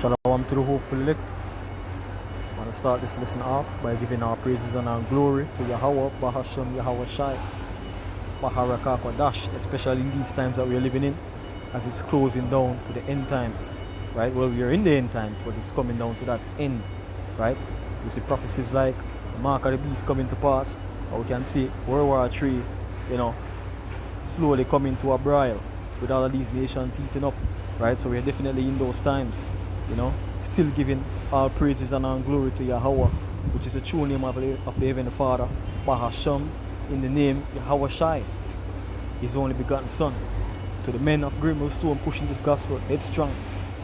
Shalom to the hopeful elect. I want to start this lesson off by giving our praises and our glory to Yahweh, Bahasham, Yahweh Shai, Baharakakwa especially in these times that we are living in, as it's closing down to the end times, right? Well, we are in the end times, but it's coming down to that end, right? We see prophecies like the mark of the beast coming to pass, or we can see World War III, slowly coming to a broil with all of these nations heating up, right? So we're definitely in those times, still giving all praises and all glory to Yahweh, which is the true name of the Heavenly Father, Bahasham, in the name Yahweh Shai, His only begotten Son. To the men of Grimble Stone pushing this gospel headstrong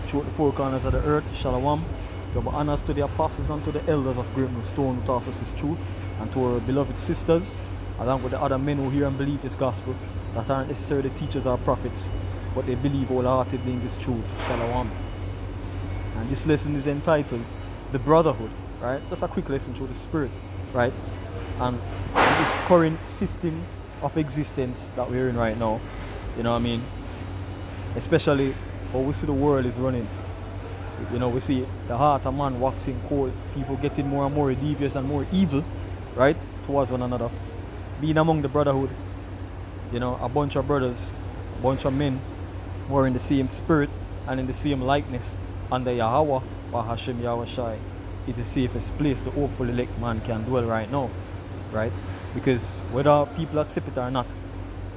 throughout the four corners of the earth, Shalom. Double honors to the apostles and to the elders of Grimble Stone who taught us His truth, and to our beloved sisters, along with the other men who hear and believe this gospel, that aren't necessarily teachers or prophets, but they believe wholeheartedly in this truth. Shalom. And this lesson is entitled The Brotherhood, right? Just a quick lesson through the Spirit, right? And this current system of existence that we're in right now, especially how we see the world is running. We see the heart of man waxing cold, people getting more and more devious and more evil, right, towards one another. Being among the brotherhood, a bunch of brothers, a bunch of men who are in the same spirit and in the same likeness under Yahweh, Bahashim Yahweh Shai, is the safest place the hopeful elect man can dwell right now, right? Because whether people accept it or not,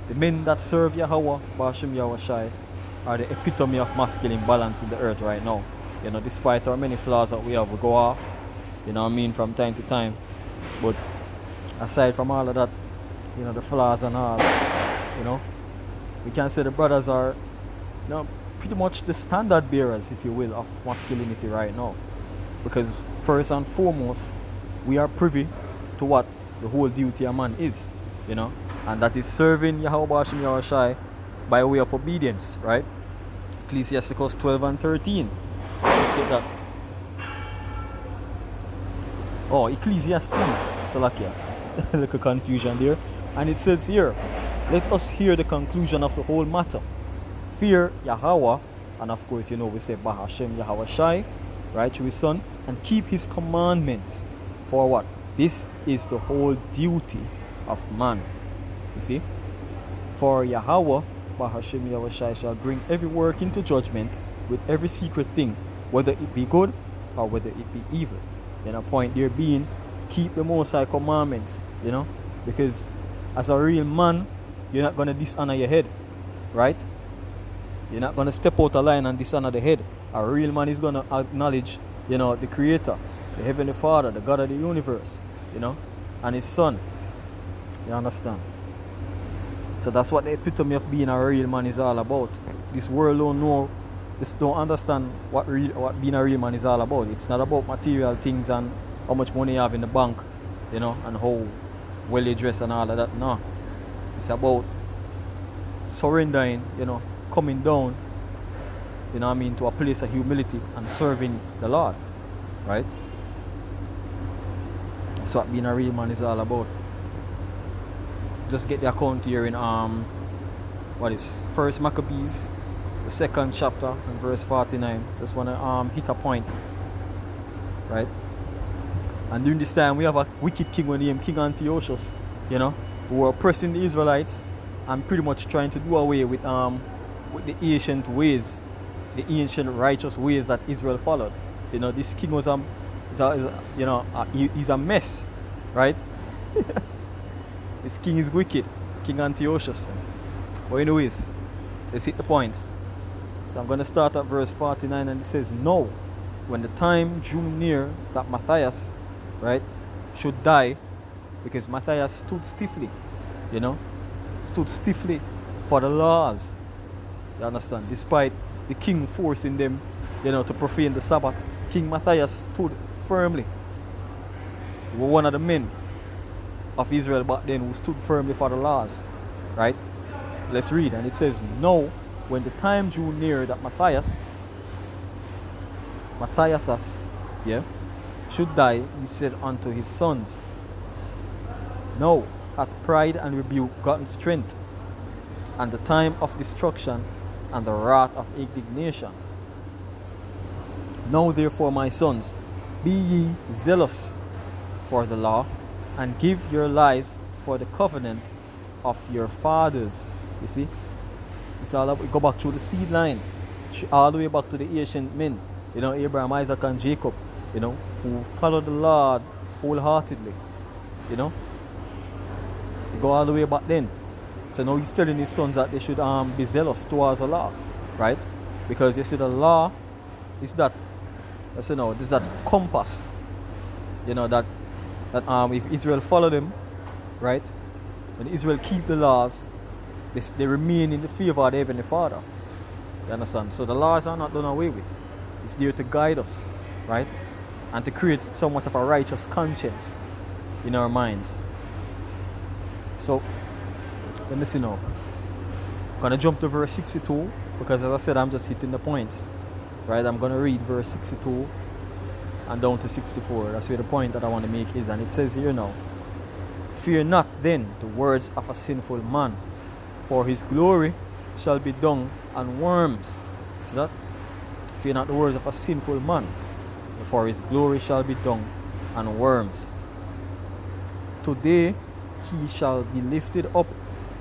the men that serve Yahweh, Bahashim Yahweh Shai, are the epitome of masculine balance in the earth right now. Despite our many flaws that we have, we go off, from time to time. But aside from all of that, the flaws and all, we can say the brothers are, pretty much the standard bearers, if you will, of masculinity right now. Because first and foremost, we are privy to what the whole duty of man is, and that is serving Yahweh Bashim Yahweh Shai by way of obedience, right? Ecclesiasticus 12 and 13. Let's get that. Oh, Ecclesiastes, Salakia. Look, a confusion there. And it says here, let us hear the conclusion of the whole matter. Fear Yahweh, and of course, we say Bahashem Yahweh Shai, right, to His Son, and keep His commandments. For what? This is the whole duty of man. You see? For Yahweh, Bahashem Yahweh Shai, shall bring every work into judgment with every secret thing, whether it be good or whether it be evil. Point there being, keep the Most High commandments, because as a real man, you're not going to dishonor your head, right? You're not going to step out of line and dishonor the head. A real man is going to acknowledge, the Creator, the Heavenly Father, the God of the universe, and His Son. You understand? So that's what the epitome of being a real man is all about. This world don't understand what being a real man is all about. It's not about material things and how much money you have in the bank, and how well you dress and all of that. No. It's about surrendering, coming down, to a place of humility and serving the Lord, right? That's what being a real man is all about. Just get the account here in First Maccabees, the 2nd chapter and verse 49. Just want to hit a point, right? And during this time we have a wicked king named King Antiochus, who were oppressing the Israelites and pretty much trying to do away with the ancient ways, the ancient righteous ways that Israel followed. This king was he's a mess, right? This king is wicked, King Antiochus. But anyways, let's hit the points. So I'm going to start at verse 49, and it says, "No, when the time drew near that Matthias, right, should die," because Matthias stood stiffly, for the laws. You understand? Despite the king forcing them, to profane the Sabbath, King Matthias stood firmly. He was one of the men of Israel back then who stood firmly for the laws, right? Let's read, and it says, "No, when the time drew near that Matthias, should die, he said unto his sons, No, hath pride and rebuke gotten strength, and the time of destruction and the wrath of indignation. Now therefore, my sons, be ye zealous for the law, and give your lives for the covenant of your fathers. You see? It's all about, go back through the seed line, all the way back to the ancient men, you know, Abraham, Isaac, and Jacob, you know, who followed the Lord wholeheartedly, you know. You go all the way back then. So now he's telling his sons that they should be zealous towards the law, right? Because you see, the law is that, you know, this that compass, you know, that if Israel follow them, right? When Israel keep the laws, they remain in the favor of the Heavenly Father. You understand? So the laws are not done away with. It's there to guide us, right? And to create somewhat of a righteous conscience in our minds. So, let me see now. I'm going to jump to verse 62 because, as I said, I'm just hitting the points, right? I'm going to read verse 62 and down to 64. That's where the point that I want to make is. And it says here now, fear not then the words of a sinful man, for his glory shall be dung and worms. See that? Fear not the words of a sinful man, for his glory shall be dung and worms. Today he shall be lifted up,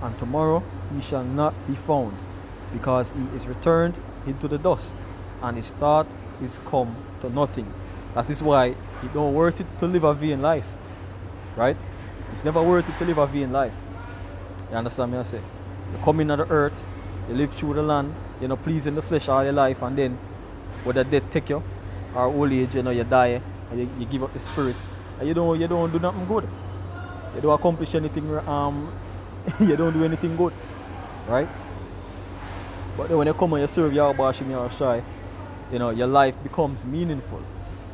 and tomorrow he shall not be found, because he is returned into the dust, and his thought is come to nothing. That is why it's not worth it to live a vain life, right? It's never worth it to live a vain life. You understand me? I say, you come into the earth, you live through the land, you know, pleasing the flesh all your life, and then whether death take you or old age, you know, you die and you give up the spirit, and you don't do nothing good. You don't accomplish anything. You don't do anything good, right? But then when you come and you serve Yahweh Hashem Yahushai, you know, your life becomes meaningful,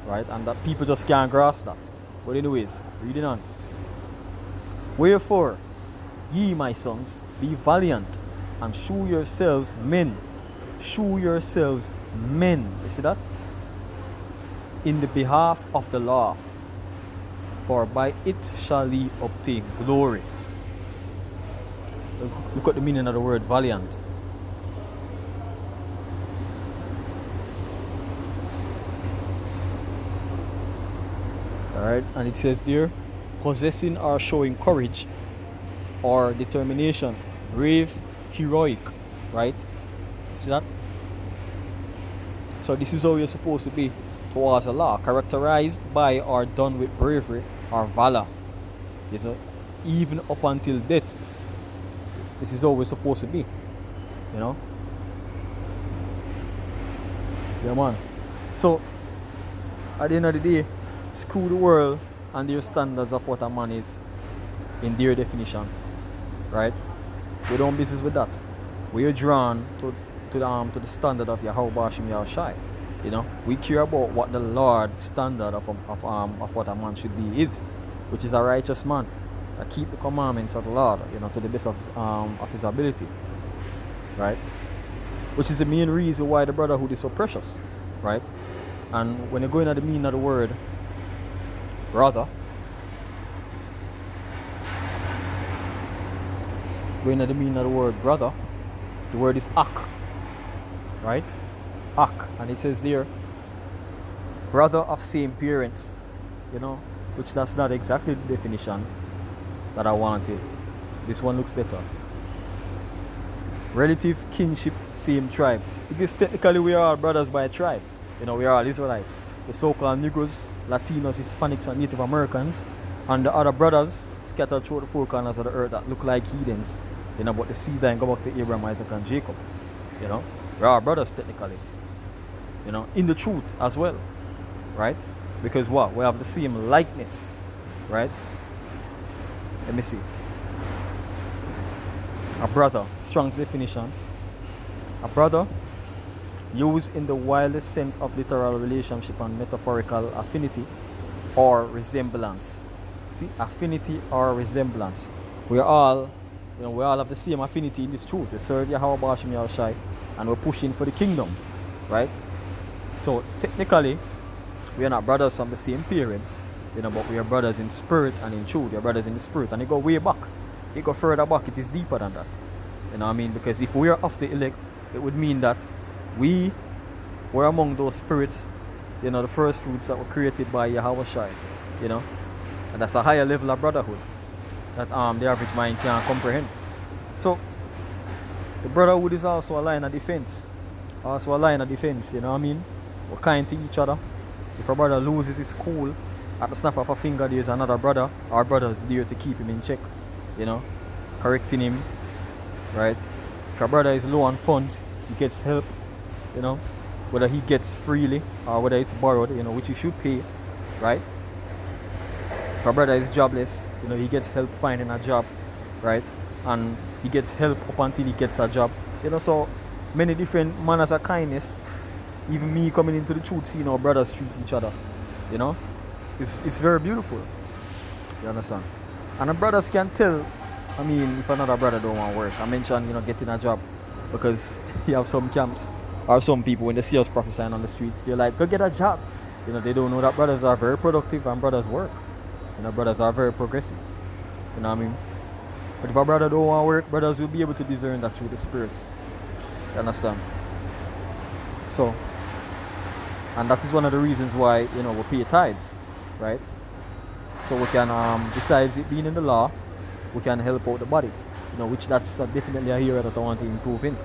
right? And that people just can't grasp that. But anyways, reading on. Wherefore, ye my sons, be valiant and shew yourselves men. Shew yourselves men. You see that? In the behalf of the law, for by it shall ye obtain glory. Look at the meaning of the word valiant. Alright, and it says there, possessing or showing courage or determination, brave, heroic, right? See that? So this is how you're supposed to be towards the law, characterized by or done with bravery or valor. You know, even up until death. This is how we're supposed to be. You know? Yeah, man. So, at the end of the day, screw the world and their standards of what a man is in their definition. Right? We don't business with that. We are drawn to the standard of Yahweh Hashem Yahushai. You know, we care about what the Lord's standard of what a man should be is, which is a righteous man that keep the commandments of the Lord, you know, to the best of his ability, right? Which is the main reason why the brotherhood is so precious, right? And when you go into the meaning of the word brother, going into the meaning of the word brother, the word is ak, right? Ak, and it says there, brother of same parents, you know, which that's not exactly the definition that I wanted. This one looks better. Relative, kinship, same tribe. Because technically we are all brothers by tribe. You know, we are all Israelites. The so-called Negroes, Latinos, Hispanics, and Native Americans, and the other brothers scattered through the four corners of the earth that look like heathens. You know, but the seed line go back to Abraham, Isaac, and Jacob. You know, we are brothers technically. You know, in the truth as well, right? Because what? We have the same likeness, right? Let me see. A brother, Strong's definition. A brother, used in the wildest sense of literal relationship and metaphorical affinity or resemblance. See, affinity or resemblance. We are all, you know, we all have the same affinity in this truth. We serve Yahweh Hashem Yahushai, and we're pushing for the kingdom, right? So technically, we are not brothers from the same parents, you know, but we are brothers in spirit and in truth. We are brothers in the spirit, and it go way back. It go further back. It is deeper than that. You know what I mean? Because if we are of the elect, it would mean that we were among those spirits You know, the first fruits that were created by Yahweh Shai, you know, and that's a higher level of brotherhood that the average mind can't comprehend. So the brotherhood is also a line of defense. Also a line of defense, you know what I mean? We're kind to each other. If a brother loses his cool, at the snap of a finger there's another brother. Our brother is there to keep him in check, you know, correcting him, right? If a brother is low on funds, he gets help, you know, whether he gets freely or whether it's borrowed, you know, which he should pay, right? If a brother is jobless, you know, he gets help finding a job, right? And he gets help up until he gets a job, you know. So many different manners of kindness. Even me coming into the truth, seeing how brothers treat each other, you know, it's very beautiful. You understand? And the brothers can tell. I mean, if another brother don't want to work, I mentioned, you know, getting a job, because you have some camps or some people when they see us prophesying on the streets, they're like, go get a job. You know, they don't know that brothers are very productive and brothers work. You know, brothers are very progressive. You know what I mean? But if a brother don't want to work, brothers will be able to discern that through the spirit. You understand? So, and that is one of the reasons why, you know, we pay tithes, right? So we can, besides it being in the law, we can help out the body, you know, which that's definitely an area that I want to improve in.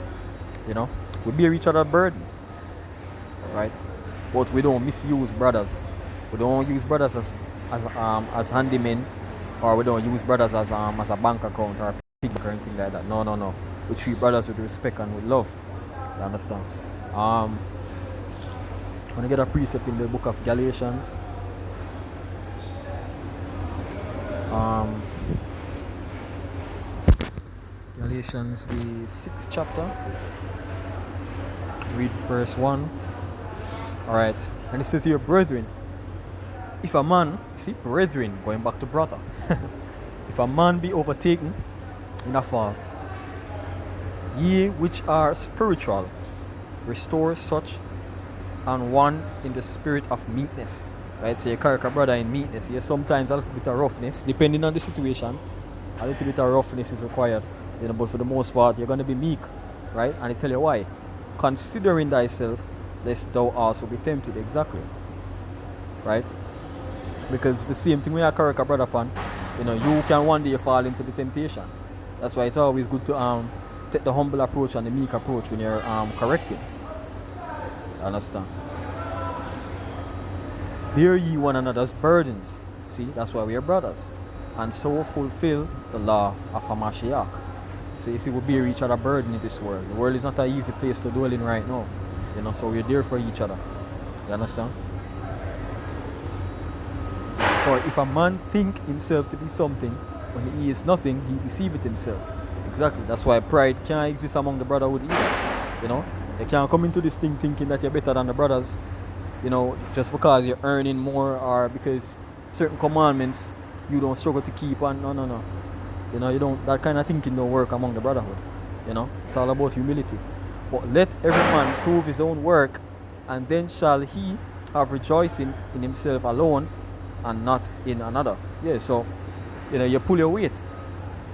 You know, we bear each other's burdens, right? But we don't misuse brothers. We don't use brothers as handymen, or we don't use brothers as a bank account or a piggyback or anything like that. No. We treat brothers with respect and with love. You understand? I'm gonna get a precept in the book of Galatians. Galatians, the 6th chapter. Read verse 1. Alright. And it says here, brethren, if a man, see, brethren, going back to brother, if a man be overtaken in a fault, ye which are spiritual, restore such and one in the spirit of meekness. Right? So you carry a brother in meekness. Yes, sometimes a little bit of roughness, depending on the situation, a little bit of roughness is required. You know, but for the most part, you're going to be meek, right? And I tell you why. Considering thyself, lest thou also be tempted. Exactly, right? Because the same thing we are carry a brother upon, you know, you can one day fall into the temptation. That's why it's always good to take the humble approach and the meek approach when you're correcting. Understand? Bear ye one another's burdens. See, that's why we are brothers. And so fulfill the law of Hamashiach. So you see, we bear each other burden in this world. The world is not an easy place to dwell in right now. You know, so we're there for each other. You understand? For if a man think himself to be something, when he is nothing, he deceiveth himself. Exactly. That's why pride can't exist among the brotherhood either. You know, they can't come into this thing thinking that you're better than the brothers, you know, just because you're earning more or because certain commandments you don't struggle to keep on. No. You know, you don't, that kind of thinking don't work among the brotherhood. You know, it's all about humility. But let every man prove his own work, and then shall he have rejoicing in himself alone and not in another. Yeah, so, you know, you pull your weight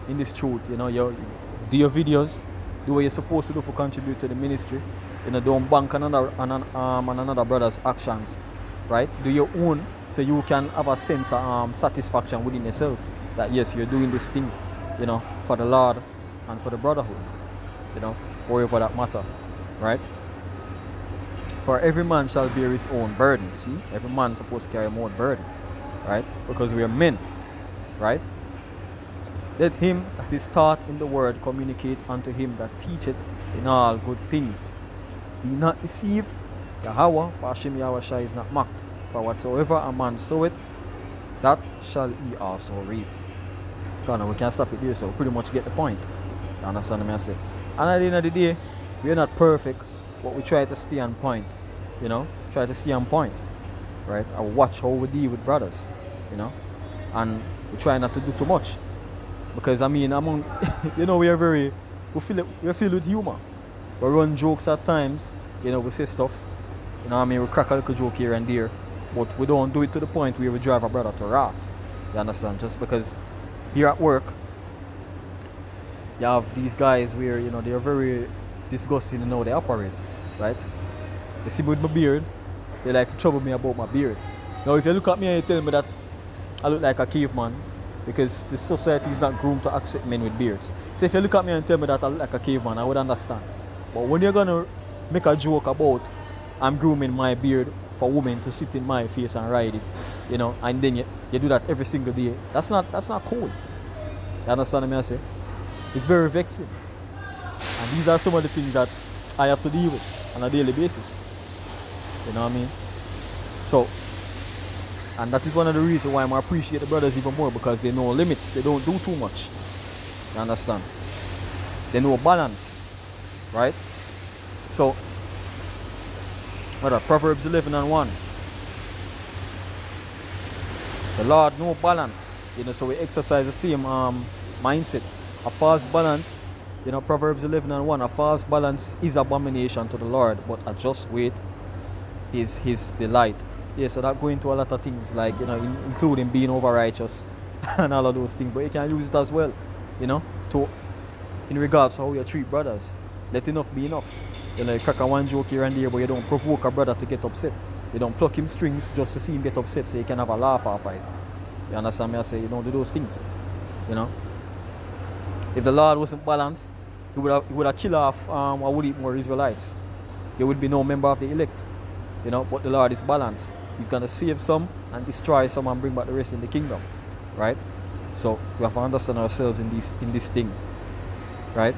in this truth. You know, you do your videos, do what you're supposed to do for contribute to the ministry. You know, don't bank on another brother's actions, right? Do your own, so you can have a sense of satisfaction within yourself that yes, you're doing this thing, you know, for the Lord and for the brotherhood, you know, wherever that matter, right? For every man shall bear his own burden. See, every man is supposed to carry his own burden, right? Because we are men, right? Let him that is taught in the word communicate unto him that teacheth in all good things. Be not deceived. Yahweh, Hashem Yahweh Shai is not mocked. For whatsoever a man soweth, that shall he also reap. God, we can't stop it there, so we pretty much get the point. You understand what I say? And at the end of the day, we're not perfect, but we try to stay on point. You know, try to stay on point, right? I watch how we deal with brothers, you know, and we try not to do too much, because I mean, among you know, we're filled with humor. We run jokes at times, you know, we say stuff, you know what I mean, we crack a little joke here and there, but we don't do it to the point where we drive a brother to wrath. You understand? Just because here at work, you have these guys where, you know, they're very disgusting in how they operate, right? They see me with my beard, they like to trouble me about my beard. Now, if you look at me and you tell me that I look like a caveman, because the society is not groomed to accept men with beards. So if you look at me and tell me that I look like a caveman, I would understand. But when you're gonna make a joke about I'm grooming my beard for women to sit in my face and ride it, you know, and then you do that every single day, that's not cool. You understand what I say? It's very vexing. And these are some of the things that I have to deal with on a daily basis. You know what I mean? So, and that is one of the reasons why I appreciate the brothers even more, because they know limits. They don't do too much. You understand? They know balance. Right? So, Proverbs 11:1. The Lord know balance. You know, so we exercise the same mindset. A false balance, you know, Proverbs 11:1. A false balance is abomination to the Lord, but a just weight is his delight. Yeah, so that go into a lot of things, like, you know, including being over righteous and all of those things. But you can use it as well, you know, to in regards to how you treat brothers. Let enough be enough. You know, you crack a one joke here and there, but you don't provoke a brother to get upset. You don't pluck him strings just to see him get upset so you can have a laugh off it. You understand me? I say you don't do those things. You know, if the Lord wasn't balanced, he would have killed off or would eat more Israelites. There would be no member of the elect. You know, but the Lord is balanced. He's gonna save some and destroy some and bring back the rest in the kingdom. Right? So we have to understand ourselves in this thing. Right?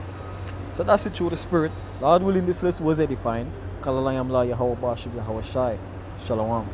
So that's it through the Spirit. Lord willing, this lesson was edifying. Kalalayam la Yahweh Bashib Yahweh Shai. Shalom.